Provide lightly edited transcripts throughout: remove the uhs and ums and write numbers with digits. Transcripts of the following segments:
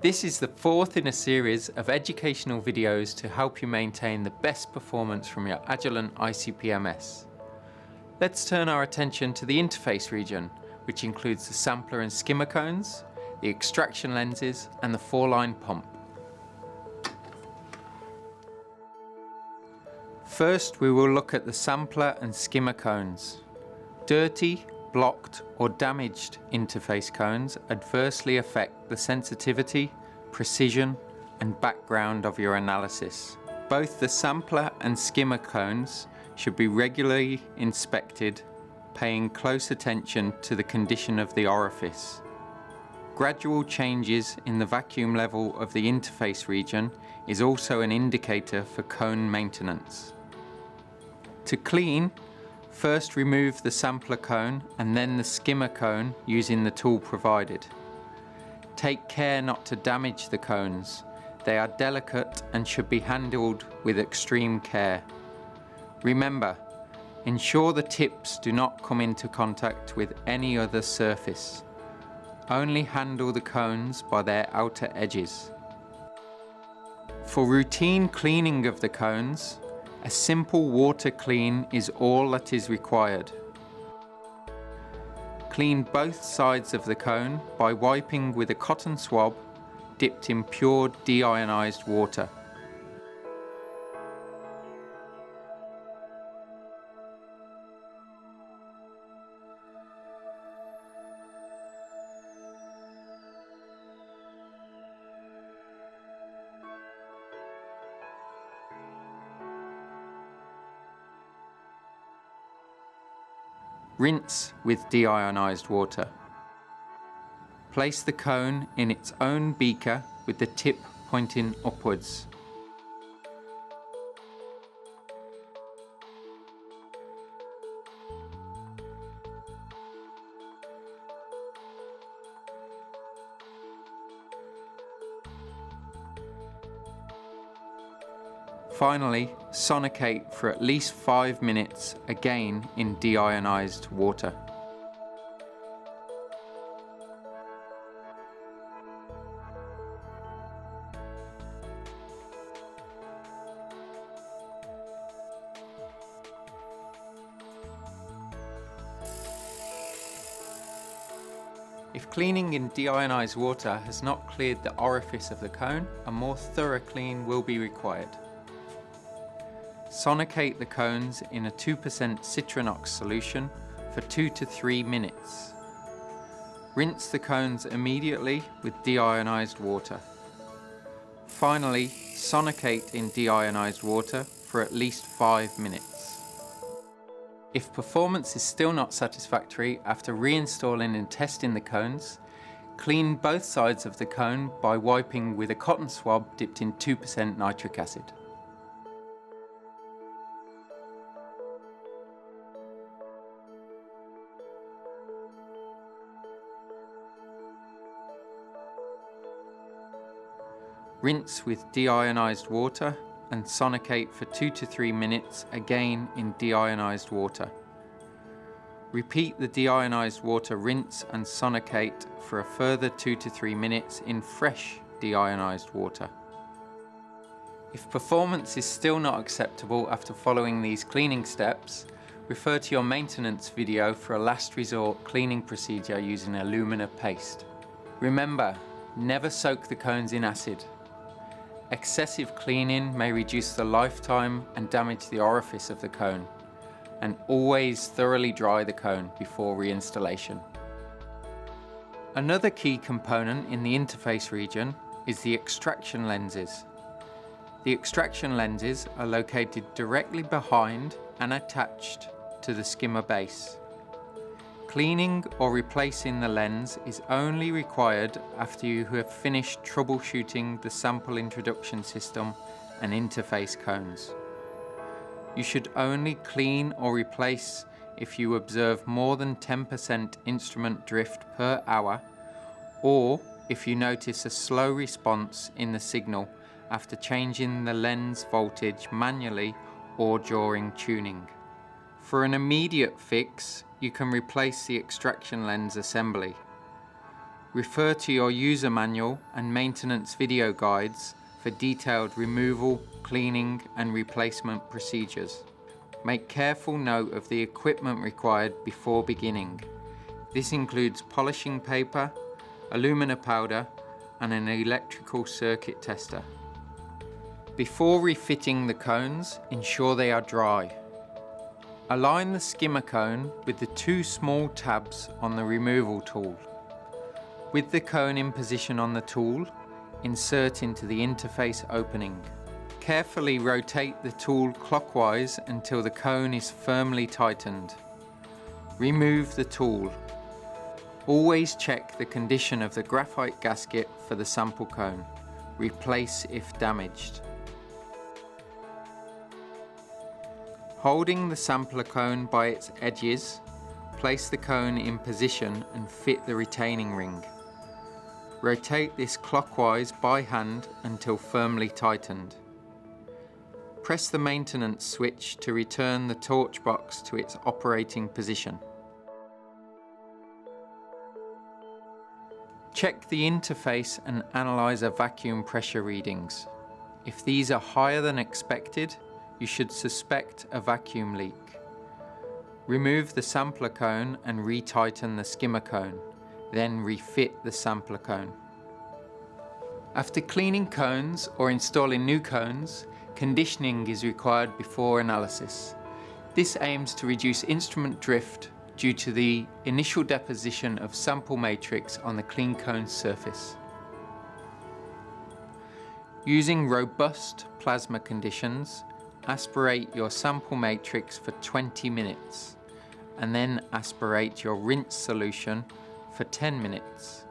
This is the fourth in a series of educational videos to help you maintain the best performance from your Agilent ICP-MS. Let's turn our attention to the interface region, which includes the sampler and skimmer cones, the extraction lenses, and the foreline pump. First, we will look at the sampler and skimmer cones. Dirty, blocked, or damaged interface cones adversely affect the sensitivity, precision, and background of your analysis. Both the sampler and skimmer cones should be regularly inspected, paying close attention to the condition of the orifice. Gradual changes in the vacuum level of the interface region is also an indicator for cone maintenance. To clean, first remove the sampler cone and then the skimmer cone using the tool provided. Take care not to damage the cones. They are delicate and should be handled with extreme care. Remember, ensure the tips do not come into contact with any other surface. Only handle the cones by their outer edges. For routine cleaning of the cones, a simple water clean is all that is required. Clean both sides of the cone by wiping with a cotton swab dipped in pure deionized water. Rinse with deionized water. Place the cone in its own beaker with the tip pointing upwards. Finally, sonicate for at least 5 minutes, again in deionized water. If cleaning in deionized water has not cleared the orifice of the cone, a more thorough clean will be required. Sonicate the cones in a 2% citrinox solution for 2 to 3 minutes. Rinse the cones immediately with deionized water. Finally, sonicate in deionized water for at least 5 minutes. If performance is still not satisfactory after reinstalling and testing the cones, clean both sides of the cone by wiping with a cotton swab dipped in 2% nitric acid. Rinse with deionized water and sonicate for 2 to 3 minutes, again in deionized water. Repeat the deionized water rinse and sonicate for a further 2 to 3 minutes in fresh deionized water. If performance is still not acceptable after following these cleaning steps, refer to your maintenance video for a last resort cleaning procedure using alumina paste. Remember, never soak the cones in acid. Excessive cleaning may reduce the lifetime and damage the orifice of the cone, and always thoroughly dry the cone before reinstallation. Another key component in the interface region is the extraction lenses. The extraction lenses are located directly behind and attached to the skimmer base. Cleaning or replacing the lens is only required after you have finished troubleshooting the sample introduction system and interface cones. You should only clean or replace if you observe more than 10% instrument drift per hour, or if you notice a slow response in the signal after changing the lens voltage manually or during tuning. For an immediate fix, you can replace the extraction lens assembly. Refer to your user manual and maintenance video guides for detailed removal, cleaning and replacement procedures. Make careful note of the equipment required before beginning. This includes polishing paper, alumina powder and an electrical circuit tester. Before refitting the cones, ensure they are dry. Align the skimmer cone with the two small tabs on the removal tool. With the cone in position on the tool, insert into the interface opening. Carefully rotate the tool clockwise until the cone is firmly tightened. Remove the tool. Always check the condition of the graphite gasket for the sample cone. Replace if damaged. Holding the sampler cone by its edges, place the cone in position and fit the retaining ring. Rotate this clockwise by hand until firmly tightened. Press the maintenance switch to return the torch box to its operating position. Check the interface and analyzer vacuum pressure readings. If these are higher than expected, you should suspect a vacuum leak. Remove the sampler cone and retighten the skimmer cone, then refit the sampler cone. After cleaning cones or installing new cones, conditioning is required before analysis. This aims to reduce instrument drift due to the initial deposition of sample matrix on the clean cone surface. Using robust plasma conditions, aspirate your sample matrix for 20 minutes and then aspirate your rinse solution for 10 minutes.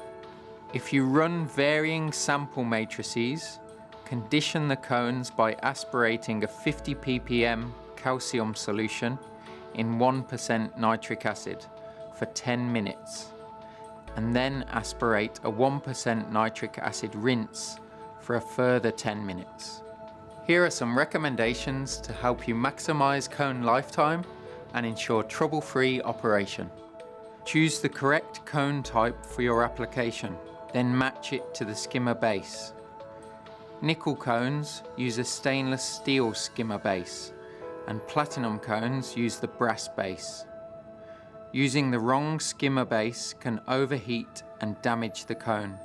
If you run varying sample matrices, condition the cones by aspirating a 50 ppm calcium solution in 1% nitric acid for 10 minutes and then aspirate a 1% nitric acid rinse for a further 10 minutes. Here are some recommendations to help you maximize cone lifetime and ensure trouble-free operation. Choose the correct cone type for your application, then match it to the skimmer base. Nickel cones use a stainless steel skimmer base, and platinum cones use the brass base. Using the wrong skimmer base can overheat and damage the cone.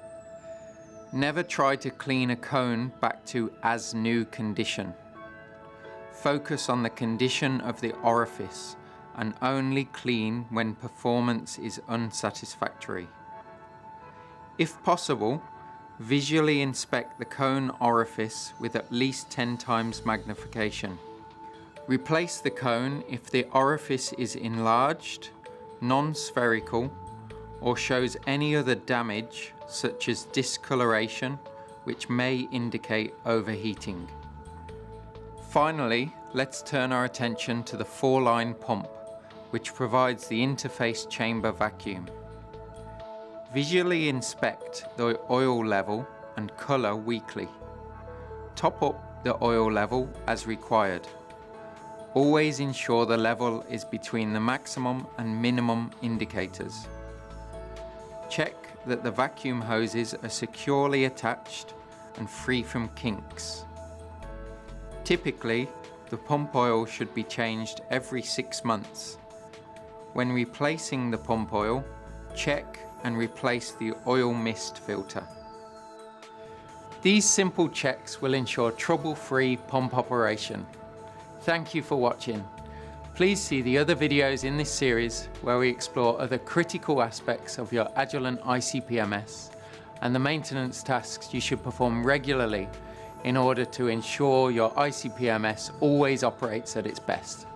Never try to clean a cone back to as new condition. Focus on the condition of the orifice and only clean when performance is unsatisfactory. If possible, visually inspect the cone orifice with at least 10 times magnification. Replace the cone if the orifice is enlarged, non-spherical, or shows any other damage such as discoloration, which may indicate overheating. Finally, let's turn our attention to the foreline pump, which provides the interface chamber vacuum. Visually inspect the oil level and color weekly. Top up the oil level as required. Always ensure the level is between the maximum and minimum indicators. Check that the vacuum hoses are securely attached and free from kinks. Typically, the pump oil should be changed every 6 months. When replacing the pump oil, check and replace the oil mist filter. These simple checks will ensure trouble-free pump operation. Thank you for watching. Please see the other videos in this series where we explore other critical aspects of your Agilent ICP-MS and the maintenance tasks you should perform regularly in order to ensure your ICP-MS always operates at its best.